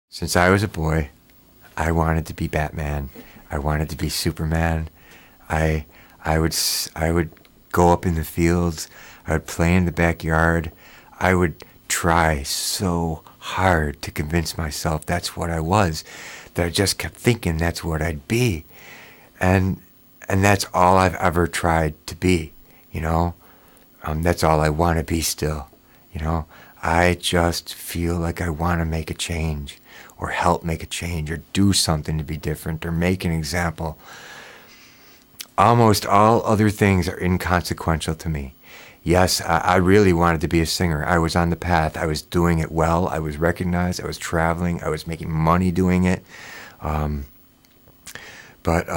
Since I was a boy, I wanted to be Batman. I wanted to be Superman. I I would go up in the fields. I would play in the backyard. I would try so hard to convince myself that's what I was, that I just kept thinking that's what I'd be. And and that's all I've ever tried to be, you know? That's all I want to be still, you know? I just feel like I want to make a change or help make a change or do something to be different or make an example. Almost all other things are inconsequential to me. Yes, I really wanted to be a singer. I was on the path. I was doing it well. I was recognized. I was traveling. I was making money doing it. Um, but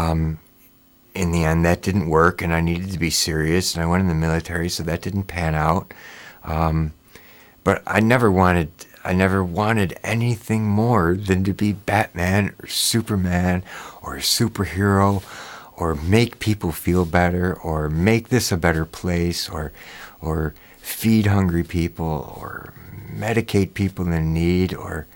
in the end, that didn't work, and I needed to be serious. And I went in the military, so that didn't pan out. Um, but I never wanted anything more than to be Batman or Superman or a superhero or make people feel better or make this a better place or feed hungry people or medicate people in need. Or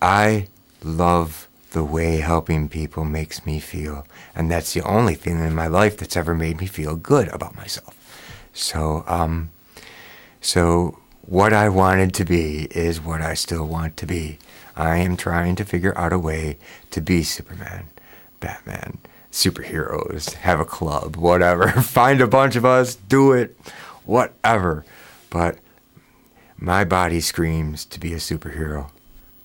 I love the way helping people makes me feel, and that's the only thing in my life that's ever made me feel good about myself. So what I wanted to be is what I still want to be. I am trying to figure out a way to be Superman, Batman, superheroes, have a club, whatever. Find a bunch of us, do it, whatever. But my body screams to be a superhero,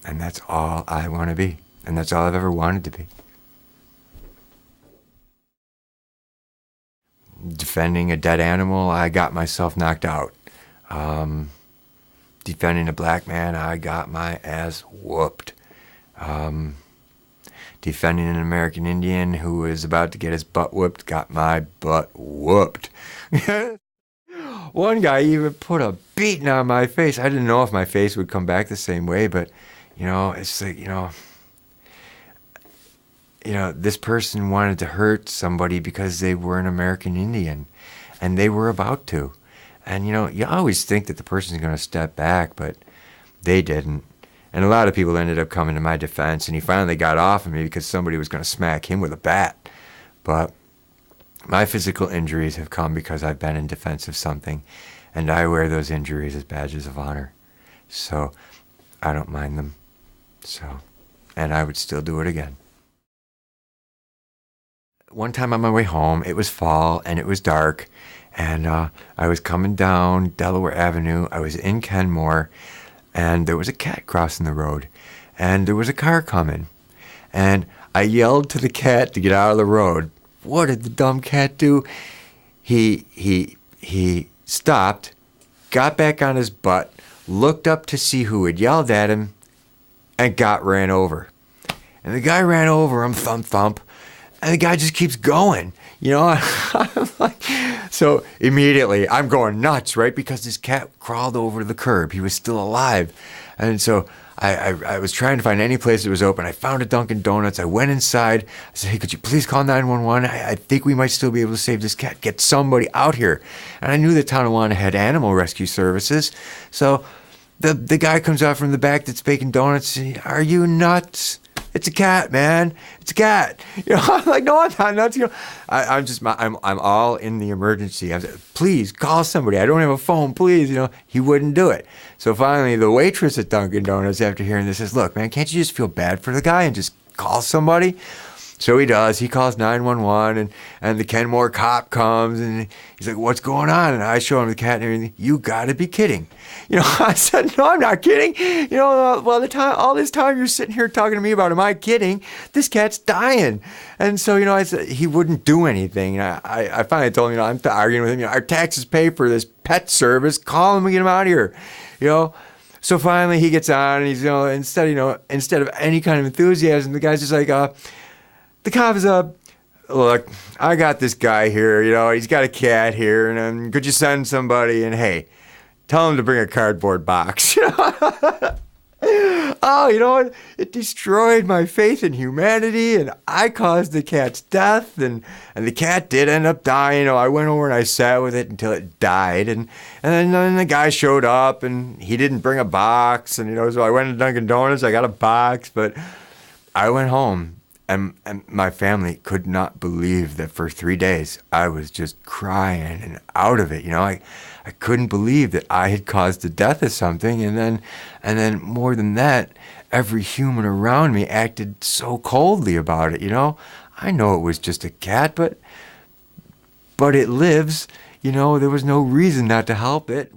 and that's all I want to be, and that's all I've ever wanted to be. Defending a dead animal, I got myself knocked out. Um, Defending a black man, I got my ass whooped. Um, Defending an American Indian who was about to get his butt whooped, got my butt whooped. One guy even put a beating on my face. I didn't know if my face would come back the same way, but it's like, this person wanted to hurt somebody because they were an American Indian, and they were about to. And you always think that the person's going to step back, but they didn't. And a lot of people ended up coming to my defense, and he finally got off of me because somebody was going to smack him with a bat. But my physical injuries have come because I've been in defense of something, and I wear those injuries as badges of honor. So I don't mind them. And I would still do it again. One time on my way home, it was fall and it was dark, and I was coming down Delaware Avenue. I was in Kenmore, and there was a cat crossing the road, and there was a car coming, and I yelled to the cat to get out of the road. What did the dumb cat do? He stopped, got back on his butt, looked up to see who had yelled at him, and got ran over. And the guy ran over him, thump, thump, and the guy just keeps going. I'm like, so immediately I'm going nuts, right? Because this cat crawled over the curb. He was still alive. And so I was trying to find any place that was open. I found a Dunkin' Donuts. I went inside. I said, hey, could you please call 911? I think we might still be able to save this cat. Get somebody out here. And I knew the town of Tonawanda had animal rescue services. So the guy comes out from the back that's baking donuts. Are you nuts? It's a cat, man. It's a cat. I'm like, no, I'm not nuts. I'm all in the emergency. I said, please call somebody. I don't have a phone, please. He wouldn't do it. So finally, the waitress at Dunkin' Donuts, after hearing this, says, look, man, can't you just feel bad for the guy and just call somebody? So he does. He calls 911, and the Kenmore cop comes, and he's like, what's going on? And I show him the cat and everything. You got to be kidding. I said, no, I'm not kidding. All this time you're sitting here talking to me about, am I kidding? This cat's dying. And so, I said, he wouldn't do anything. And I finally told him, I'm arguing with him, our taxes pay for this pet service. Call him and get him out of here. So finally he gets on, and he's, instead of any kind of enthusiasm, the guy's just like, the cop is up. Look, I got this guy here, he's got a cat here, and could you send somebody, and hey, tell him to bring a cardboard box. Oh, you know what? It destroyed my faith in humanity, and I caused the cat's death, and the cat did end up dying. You know, I went over and I sat with it until it died, and then the guy showed up, and he didn't bring a box, and so I went to Dunkin' Donuts, I got a box, but I went home. And my family could not believe that for 3 days I was just crying and out of it. I couldn't believe that I had caused the death of something, and then more than that, every human around me acted so coldly about it. I know it was just a cat, but it lives. There was no reason not to help it.